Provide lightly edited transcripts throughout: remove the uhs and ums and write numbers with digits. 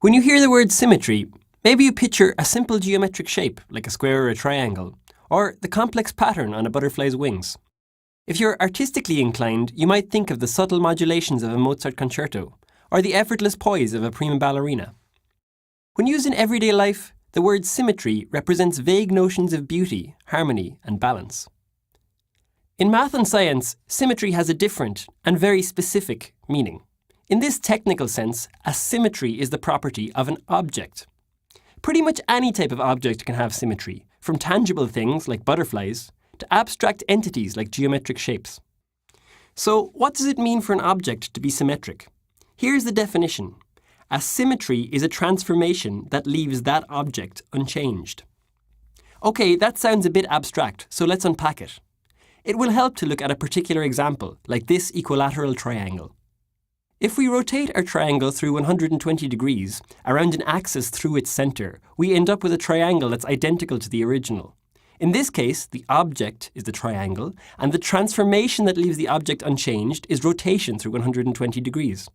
When you hear the word symmetry, maybe you picture a simple geometric shape like a square or a triangle, or the complex pattern on a butterfly's wings. If you're artistically inclined, you might think of the subtle modulations of a Mozart concerto, or the effortless poise of a prima ballerina. When used in everyday life, the word symmetry represents vague notions of beauty, harmony, and balance. In math and science, symmetry has a different and very specific meaning. In this technical sense, a symmetry is the property of an object. Pretty much any type of object can have symmetry, from tangible things like butterflies to abstract entities like geometric shapes. So, what does it mean for an object to be symmetric? Here's the definition. A symmetry is a transformation that leaves that object unchanged. Okay, that sounds a bit abstract, so let's unpack it. It will help to look at a particular example, like this equilateral triangle. If we rotate our triangle through 120 degrees around an axis through its centre, we end up with a triangle that's identical to the original. In this case, the object is the triangle, and the transformation that leaves the object unchanged is rotation through 120 degrees.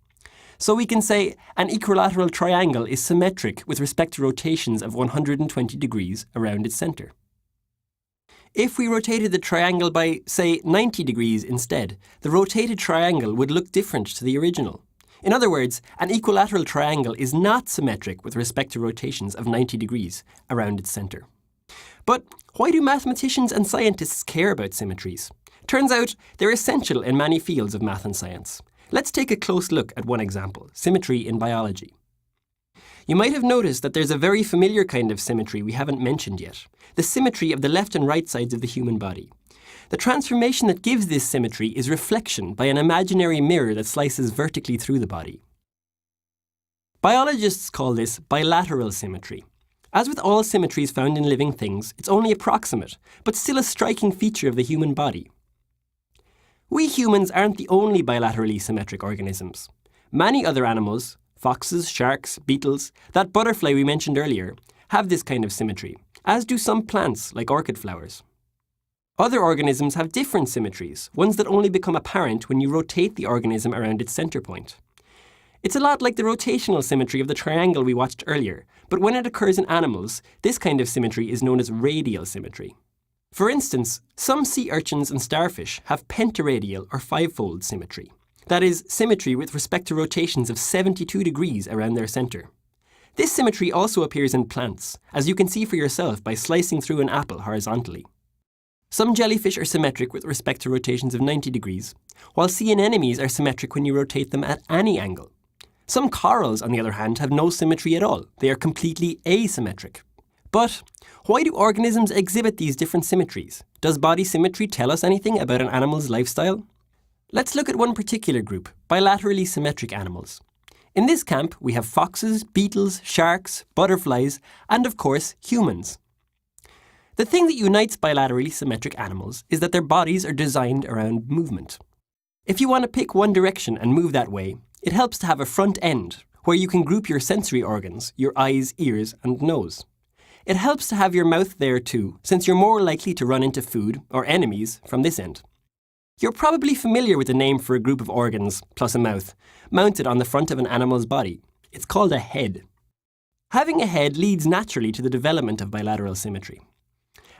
So we can say an equilateral triangle is symmetric with respect to rotations of 120 degrees around its centre. If we rotated the triangle by, say, 90 degrees instead, the rotated triangle would look different to the original. In other words, an equilateral triangle is not symmetric with respect to rotations of 90 degrees around its centre. But why do mathematicians and scientists care about symmetries? Turns out they're essential in many fields of math and science. Let's take a close look at one example, symmetry in biology. You might have noticed that there's a very familiar kind of symmetry we haven't mentioned yet, the symmetry of the left and right sides of the human body. The transformation that gives this symmetry is reflection by an imaginary mirror that slices vertically through the body. Biologists call this bilateral symmetry. As with all symmetries found in living things, it's only approximate, but still a striking feature of the human body. We humans aren't the only bilaterally symmetric organisms. Many other animals, foxes, sharks, beetles, that butterfly we mentioned earlier, have this kind of symmetry, as do some plants like orchid flowers. Other organisms have different symmetries, ones that only become apparent when you rotate the organism around its centre point. It's a lot like the rotational symmetry of the triangle we watched earlier, but when it occurs in animals, this kind of symmetry is known as radial symmetry. For instance, some sea urchins and starfish have pentaradial or fivefold symmetry. That is, symmetry with respect to rotations of 72 degrees around their centre. This symmetry also appears in plants, as you can see for yourself by slicing through an apple horizontally. Some jellyfish are symmetric with respect to rotations of 90 degrees, while sea anemones are symmetric when you rotate them at any angle. Some corals, on the other hand, have no symmetry at all. They are completely asymmetric. But why do organisms exhibit these different symmetries? Does body symmetry tell us anything about an animal's lifestyle? Let's look at one particular group, bilaterally symmetric animals. In this camp, we have foxes, beetles, sharks, butterflies, and of course, humans. The thing that unites bilaterally symmetric animals is that their bodies are designed around movement. If you want to pick one direction and move that way, it helps to have a front end, where you can group your sensory organs, your eyes, ears, and nose. It helps to have your mouth there too, since you're more likely to run into food or enemies from this end. You're probably familiar with the name for a group of organs, plus a mouth, mounted on the front of an animal's body. It's called a head. Having a head leads naturally to the development of bilateral symmetry.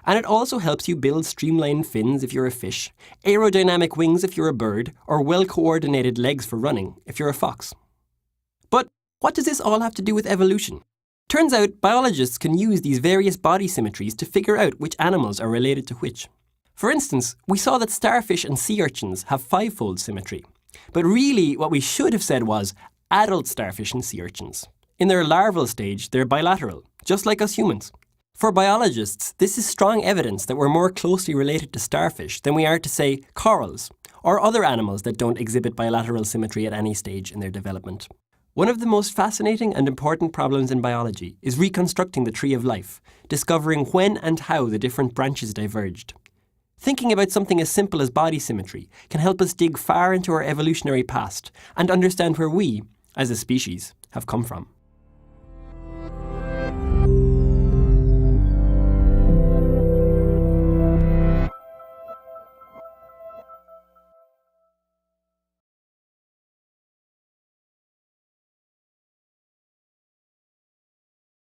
And it also helps you build streamlined fins if you're a fish, aerodynamic wings if you're a bird, or well-coordinated legs for running if you're a fox. But what does this all have to do with evolution? Turns out biologists can use these various body symmetries to figure out which animals are related to which. For instance, we saw that starfish and sea urchins have fivefold symmetry. But really, what we should have said was adult starfish and sea urchins. In their larval stage, they're bilateral, just like us humans. For biologists, this is strong evidence that we're more closely related to starfish than we are to, say, corals, or other animals that don't exhibit bilateral symmetry at any stage in their development. One of the most fascinating and important problems in biology is reconstructing the tree of life, discovering when and how the different branches diverged. Thinking about something as simple as body symmetry can help us dig far into our evolutionary past and understand where we, as a species, have come from.